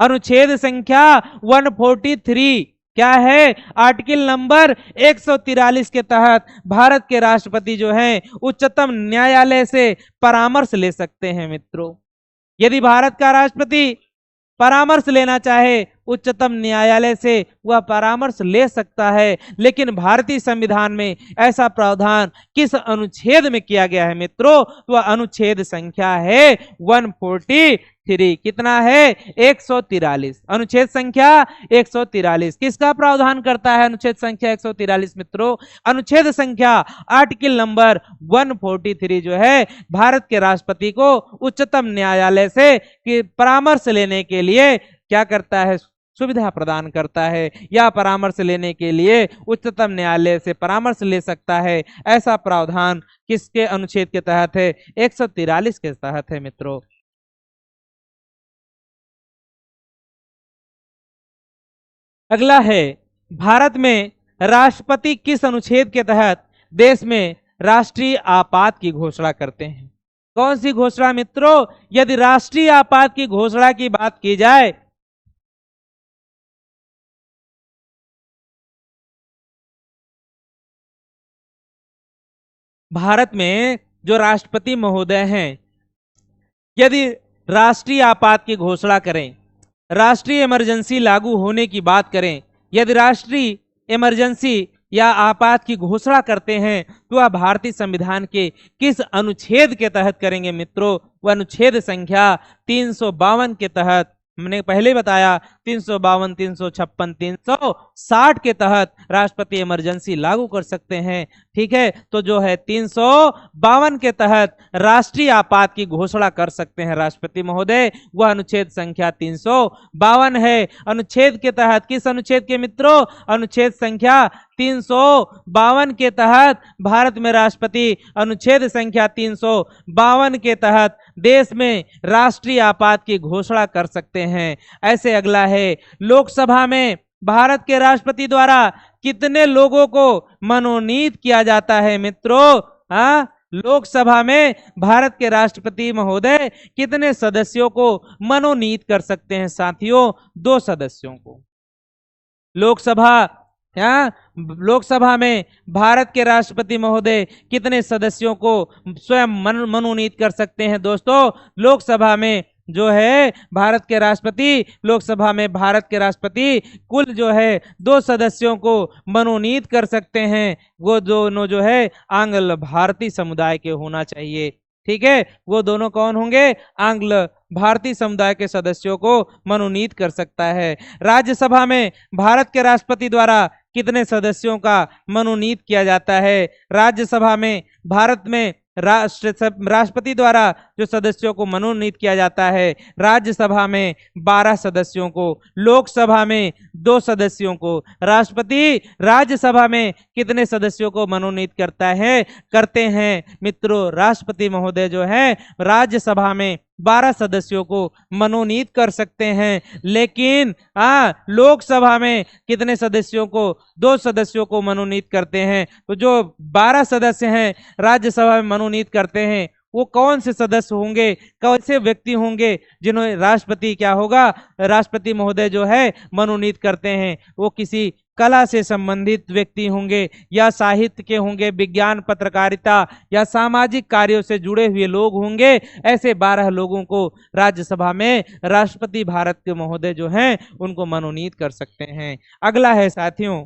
अनुच्छेद संख्या 143 क्या है? आर्टिकल नंबर 143 के तहत भारत के राष्ट्रपति जो हैं उच्चतम न्यायालय से परामर्श ले सकते हैं मित्रों। यदि भारत का राष्ट्रपति परामर्श लेना चाहे उच्चतम न्यायालय से, वह परामर्श ले सकता है, लेकिन भारतीय संविधान में ऐसा प्रावधान किस अनुच्छेद में किया गया है मित्रों? तो अनुच्छेद संख्या है 143। कितना है? 143। अनुच्छेद संख्या 143 किसका प्रावधान करता है? अनुच्छेद संख्या 143 मित्रों, अनुच्छेद संख्या आर्टिकल नंबर 143 जो है भारत के राष्ट्रपति को उच्चतम न्यायालय से परामर्श लेने के लिए क्या करता है? सुविधा प्रदान करता है, या परामर्श लेने के लिए उच्चतम न्यायालय से परामर्श ले सकता है। ऐसा प्रावधान किसके अनुच्छेद के तहत है? 143 के तहत है मित्रों। अगला है, भारत में राष्ट्रपति किस अनुच्छेद के तहत देश में राष्ट्रीय आपात की घोषणा करते हैं? कौन सी घोषणा मित्रों? यदि राष्ट्रीय आपात की घोषणा की बात की जाए, भारत में जो राष्ट्रपति महोदय हैं, यदि राष्ट्रीय आपात की घोषणा करें, राष्ट्रीय इमरजेंसी लागू होने की बात करें, यदि राष्ट्रीय इमरजेंसी या आपात की घोषणा करते हैं तो वह भारतीय संविधान के किस अनुच्छेद के तहत करेंगे मित्रों? वह अनुच्छेद संख्या 352 के तहत। मैंने पहले बताया 352, 356, 360 के तहत राष्ट्रपति इमरजेंसी लागू कर सकते हैं। ठीक है, तो जो है 352 के तहत राष्ट्रीय आपात की घोषणा कर सकते हैं राष्ट्रपति महोदय, वह अनुच्छेद संख्या 352 है। अनुच्छेद के तहत, किस अनुच्छेद के मित्रों? अनुच्छेद संख्या 352 के तहत भारत में राष्ट्रपति अनुच्छेद संख्या 352 के तहत देश में राष्ट्रीय आपात की घोषणा कर सकते हैं। ऐसे अगला है, लोकसभा में भारत के राष्ट्रपति द्वारा कितने लोगों को मनोनीत किया जाता है मित्रों? लोकसभा में भारत के राष्ट्रपति महोदय कितने सदस्यों को मनोनीत कर सकते हैं साथियों? 2 सदस्यों को। लोकसभा में भारत के राष्ट्रपति महोदय कितने सदस्यों को स्वयं मनोनीत कर सकते हैं? दोस्तों, लोकसभा में जो है भारत के राष्ट्रपति कुल जो है 2 सदस्यों को मनोनीत कर सकते हैं। वो दोनों जो है आंग्ल भारतीय समुदाय के होना चाहिए। ठीक है, वो दोनों कौन होंगे? आंग्ल भारतीय समुदाय के सदस्यों को मनोनीत कर सकता है। राज्यसभा में भारत के राष्ट्रपति द्वारा कितने सदस्यों का मनोनीत किया जाता है? राज्यसभा में भारत में राष्ट्रपति द्वारा जो सदस्यों को मनोनीत किया जाता है, राज्यसभा में 12 सदस्यों को, लोकसभा में 2 सदस्यों को। राष्ट्रपति राज्यसभा में कितने सदस्यों को मनोनीत करते हैं मित्रों? राष्ट्रपति महोदय जो है राज्यसभा में 12 सदस्यों को मनोनीत कर सकते हैं, लेकिन लोकसभा में कितने सदस्यों को? 2 सदस्यों को मनोनीत करते हैं। तो जो 12 सदस्य हैं राज्यसभा में मनोनीत करते हैं, वो कौन से सदस्य होंगे, कौन से व्यक्ति होंगे जिन्होंने राष्ट्रपति क्या होगा, राष्ट्रपति महोदय जो है मनोनीत करते हैं? वो किसी कला से संबंधित व्यक्ति होंगे, या साहित्य के होंगे, विज्ञान, पत्रकारिता या सामाजिक कार्यों से जुड़े हुए लोग होंगे। ऐसे 12 लोगों को राज्यसभा में राष्ट्रपति भारत के महोदय जो हैं उनको मनोनीत कर सकते हैं। अगला है साथियों,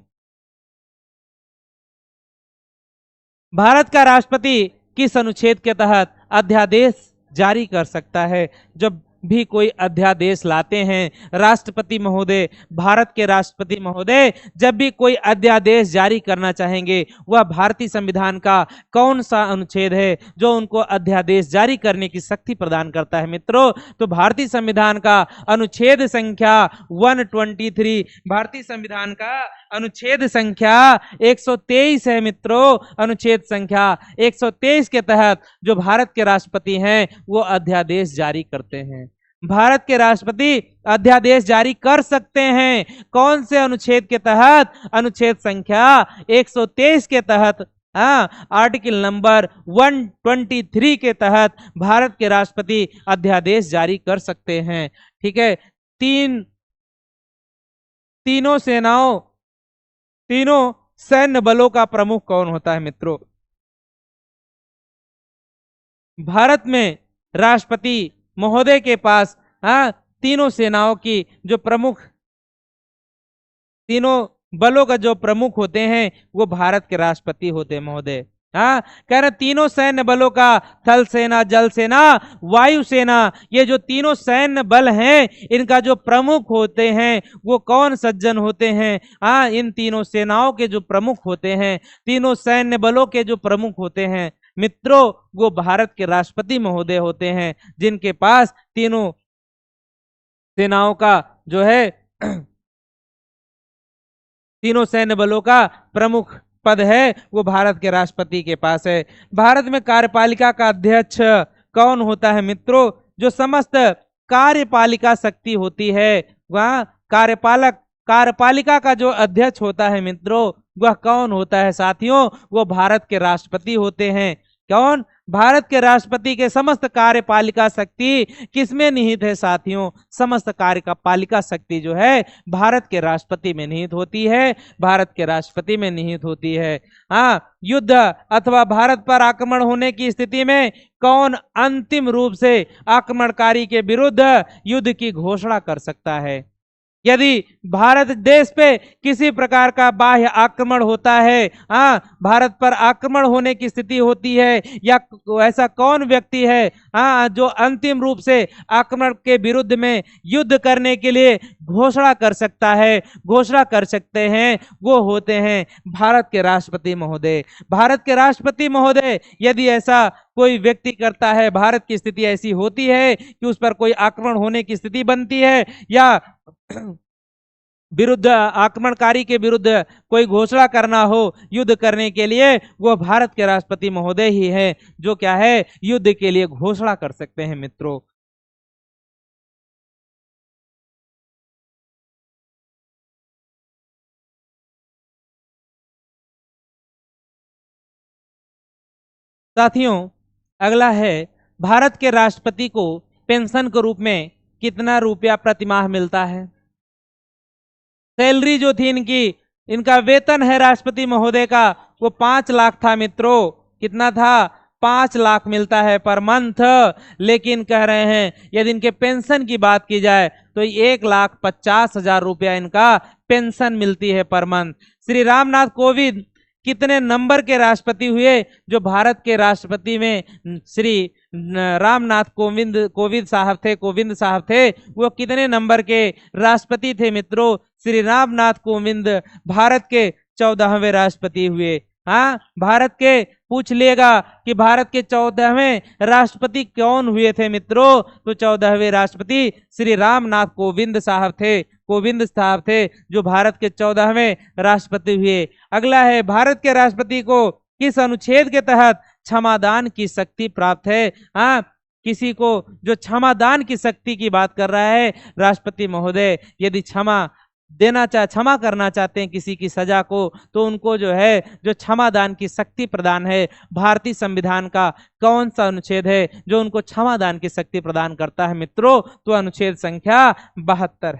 भारत का राष्ट्रपति किस अनुच्छेद के तहत अध्यादेश जारी कर सकता है? जब भी कोई अध्यादेश लाते हैं राष्ट्रपति महोदय, भारत के राष्ट्रपति महोदय जब भी कोई अध्यादेश जारी करना चाहेंगे, वह भारतीय संविधान का कौन सा अनुच्छेद है जो उनको अध्यादेश जारी करने की शक्ति प्रदान करता है मित्रों? तो भारतीय संविधान का अनुच्छेद संख्या 123, भारतीय संविधान का अनुच्छेद संख्या 123 है मित्रों। अनुच्छेद संख्या 123 के तहत जो भारत के राष्ट्रपति हैं वो अध्यादेश जारी करते हैं। भारत के राष्ट्रपति अध्यादेश जारी कर सकते हैं कौन से अनुच्छेद के तहत? अनुच्छेद संख्या 123 के तहत, आर्टिकल नंबर 123 के तहत भारत के राष्ट्रपति अध्यादेश जारी कर सकते हैं। ठीक है, तीनों सैन्य बलों का प्रमुख कौन होता है मित्रों? भारत में राष्ट्रपति महोदय के पास तीनों सेनाओं की जो प्रमुख, तीनों बलों का जो प्रमुख होते हैं वो भारत के राष्ट्रपति होते हैं महोदय। कह रहे तीनों सैन्य बलों का, थल सेना, जल सेना, वायु सेना, ये जो तीनों सैन्य बल हैं इनका जो प्रमुख होते हैं वो कौन सज्जन होते हैं? इन तीनों सेनाओं के जो प्रमुख होते हैं, तीनों सैन्य बलों के जो प्रमुख होते हैं मित्रों, वो भारत के राष्ट्रपति महोदय होते हैं, जिनके पास तीनों सेनाओं का जो है तीनों सैन्य बलों का प्रमुख पद है वो भारत के राष्ट्रपति के पास है। भारत में कार्यपालिका का अध्यक्ष कौन होता है मित्रों? जो समस्त कार्यपालिका शक्ति होती है वह कार्यपालिका का जो अध्यक्ष होता है मित्रों वह कौन होता है साथियों? वो भारत के राष्ट्रपति होते हैं। कौन? भारत के राष्ट्रपति के समस्त कार्यपालिका शक्ति किसमें निहित है साथियों? समस्त कार्यपालिका शक्ति जो है भारत के राष्ट्रपति में निहित होती है, भारत के राष्ट्रपति में निहित होती है। युद्ध अथवा भारत पर आक्रमण होने की स्थिति में कौन अंतिम रूप से आक्रमणकारी के विरुद्ध युद्ध की घोषणा कर सकता है? यदि भारत देश पे किसी प्रकार का बाह्य आक्रमण होता है, भारत पर आक्रमण होने की स्थिति होती है, या ऐसा कौन व्यक्ति है जो अंतिम रूप से आक्रमण के विरुद्ध में युद्ध करने के लिए घोषणा कर सकता है, घोषणा कर सकते हैं, वो होते हैं भारत के राष्ट्रपति महोदय। भारत के राष्ट्रपति महोदय यदि ऐसा कोई व्यक्ति करता है, भारत की स्थिति ऐसी होती है कि उस पर कोई आक्रमण होने की स्थिति बनती है या विरुद्ध आक्रमणकारी के विरुद्ध कोई घोषणा करना हो युद्ध करने के लिए, वो भारत के राष्ट्रपति महोदय ही है जो क्या है युद्ध के लिए घोषणा कर सकते हैं मित्रों। साथियों अगला है, भारत के राष्ट्रपति को पेंशन के रूप में कितना रुपया प्रतिमाह मिलता है? सैलरी जो थी इनका वेतन है राष्ट्रपति महोदय का वो 5 लाख था मित्रों। कितना था? 5 लाख मिलता है पर मंथ। लेकिन कह रहे हैं यदि इनके पेंशन की बात की जाए तो 1,50,000 रुपया इनका पेंशन मिलती है पर मंथ। श्री रामनाथ कोविंद कितने नंबर के राष्ट्रपति हुए? जो भारत के राष्ट्रपति में श्री रामनाथ कोविंद साहब थे वो कितने नंबर के राष्ट्रपति थे मित्रों? श्री रामनाथ कोविंद भारत के 14वें राष्ट्रपति हुए। हाँ, भारत के पूछ लेगा कि भारत के 14वें राष्ट्रपति कौन हुए थे मित्रों, तो 14वें राष्ट्रपति श्री रामनाथ कोविंद साहब थे जो भारत के 14वें राष्ट्रपति हुए। अगला है, भारत के राष्ट्रपति को किस अनुच्छेद के तहत क्षमादान की शक्ति प्राप्त है। हाँ, किसी को जो क्षमादान की शक्ति की बात कर रहा है राष्ट्रपति महोदय, यदि क्षमा करना चाहते हैं किसी की सजा को, तो उनको जो है जो क्षमादान की शक्ति प्रदान है। भारतीय संविधान का कौन सा अनुच्छेद है जो उनको क्षमादान की शक्ति प्रदान करता है मित्रों, तो अनुच्छेद संख्या 72।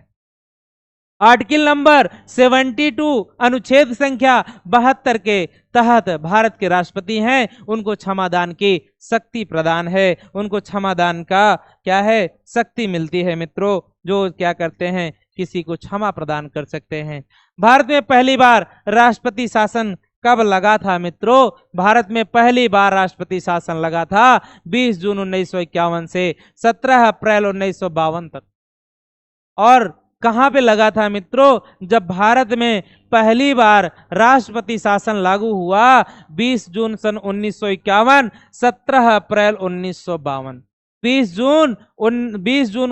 आर्टिकल नंबर 72 अनुच्छेद संख्या 72 के तहत भारत के राष्ट्रपति हैं, उनको क्षमादान की शक्ति प्रदान है, उनको क्षमादान का क्या है शक्ति मिलती है मित्रों, जो क्या करते हैं किसी को क्षमा प्रदान कर सकते हैं। भारत में पहली बार राष्ट्रपति शासन कब लगा था मित्रों, भारत में पहली बार राष्ट्रपति शासन लगा था 20 जून 1951 से 17 अप्रैल 1952 तक। और कहां पे लगा था मित्रों, जब भारत में पहली बार राष्ट्रपति शासन लागू हुआ 20 जून सन 1951, 17 अप्रैल 1952। 20 जून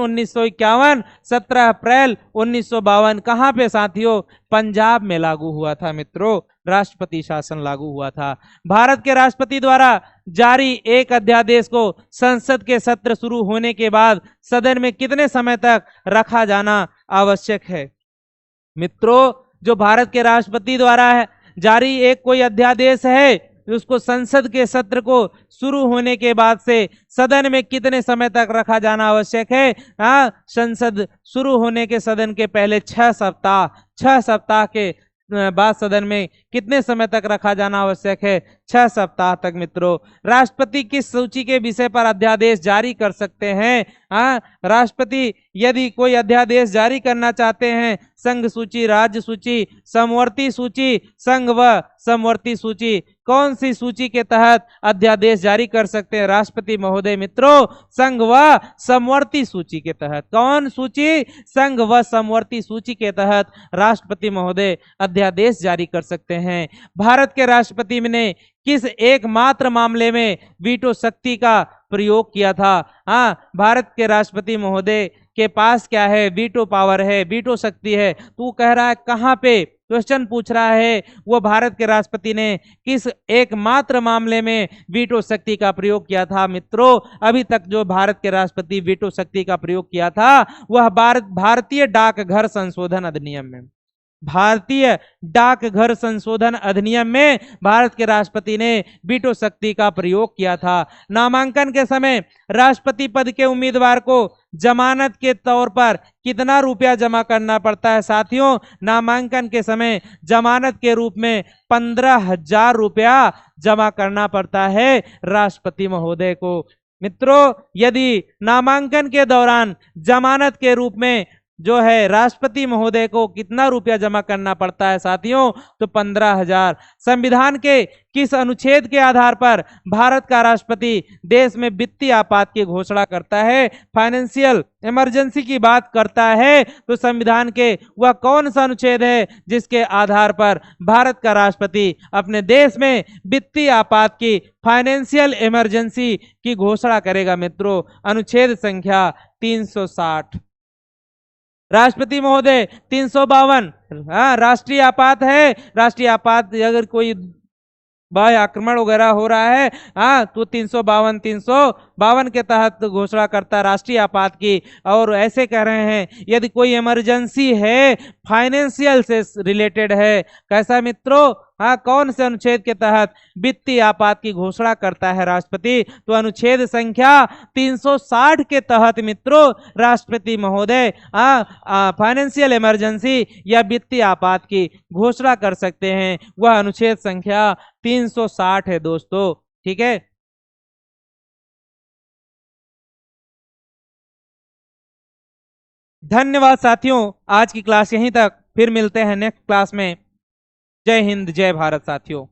1951, 17 अप्रैल 1952 कहां पे साथियों, पंजाब में लागू हुआ था मित्रों, राष्ट्रपति शासन लागू हुआ था। भारत के राष्ट्रपति द्वारा जारी एक अध्यादेश को संसद के सत्र शुरू होने के बाद सदन में कितने समय तक रखा जाना आवश्यक है मित्रों, जो भारत के राष्ट्रपति द्वारा जारी एक कोई अध्यादेश है उसको संसद के सत्र को शुरू होने के बाद से सदन में कितने समय तक रखा जाना आवश्यक है। संसद शुरू होने के सदन के पहले 6 सप्ताह के बाद सदन में कितने समय तक रखा जाना आवश्यक है, 6 सप्ताह तक मित्रों। राष्ट्रपति किस सूची के विषय पर अध्यादेश जारी कर सकते हैं। राष्ट्रपति यदि कोई अध्यादेश जारी करना चाहते हैं, संघ सूची, राज्य सूची, समवर्ती सूची, संघ व समवर्ती सूची, कौन सी सूची के तहत अध्यादेश जारी कर सकते हैं राष्ट्रपति महोदय मित्रों, संघ व समवर्ती सूची के तहत। कौन सूची, संघ व समवर्ती सूची के तहत राष्ट्रपति महोदय अध्यादेश जारी कर सकते हैं। भारत के राष्ट्रपति ने किस एकमात्र मामले में वीटो शक्ति का प्रयोग किया था। भारत के राष्ट्रपति महोदय के पास क्या है, वीटो पावर है, वीटो शक्ति है। तू कह रहा है कहां पे, क्वेश्चन पूछ रहा है वो भारत के राष्ट्रपति ने किस एकमात्र मामले में वीटो शक्ति का प्रयोग किया था मित्रों। अभी तक जो भारत के राष्ट्रपति वीटो शक्ति का प्रयोग किया था वह भारतीय डाकघर संशोधन अधिनियम में, भारतीय डाकघर संशोधन अधिनियम में भारत के राष्ट्रपति ने वीटो शक्ति का प्रयोग किया था। नामांकन के समय राष्ट्रपति पद के उम्मीदवार को जमानत के तौर पर कितना रुपया जमा करना पड़ता है साथियों। नामांकन के समय जमानत के रूप में 15,000 रुपया जमा करना पड़ता है राष्ट्रपति महोदय को। मित्रों, यदि नामांकन के दौरान जमानत के रूप में जो है राष्ट्रपति महोदय को कितना रुपया जमा करना पड़ता है साथियों, तो 15,000। संविधान के किस अनुच्छेद के आधार पर भारत का राष्ट्रपति देश में वित्तीय आपात की घोषणा करता है, फाइनेंशियल इमरजेंसी की बात करता है, तो संविधान के वह कौन सा अनुच्छेद है जिसके आधार पर भारत का राष्ट्रपति अपने देश में वित्तीय आपात की, फाइनेंशियल इमरजेंसी की घोषणा करेगा मित्रों। अनुच्छेद संख्या 360। राष्ट्रपति महोदय 352 राष्ट्रीय आपात है। राष्ट्रीय आपात अगर कोई बाह्य आक्रमण वगैरह हो रहा है तो 352 के तहत घोषणा करता है राष्ट्रीय आपात की। और ऐसे कह रहे हैं यदि कोई इमरजेंसी है, फाइनेंशियल से रिलेटेड है, कैसा मित्रों, कौन से अनुच्छेद के तहत वित्तीय आपात की घोषणा करता है राष्ट्रपति, तो अनुच्छेद संख्या 360 के तहत मित्रों राष्ट्रपति महोदय फाइनेंशियल इमरजेंसी या वित्तीय आपात की घोषणा कर सकते हैं। वह अनुच्छेद संख्या 360 है दोस्तों, ठीक है। धन्यवाद साथियों, आज की क्लास यहीं तक, फिर मिलते हैं नेक्स्ट क्लास में। जय हिंद, जय भारत साथियों।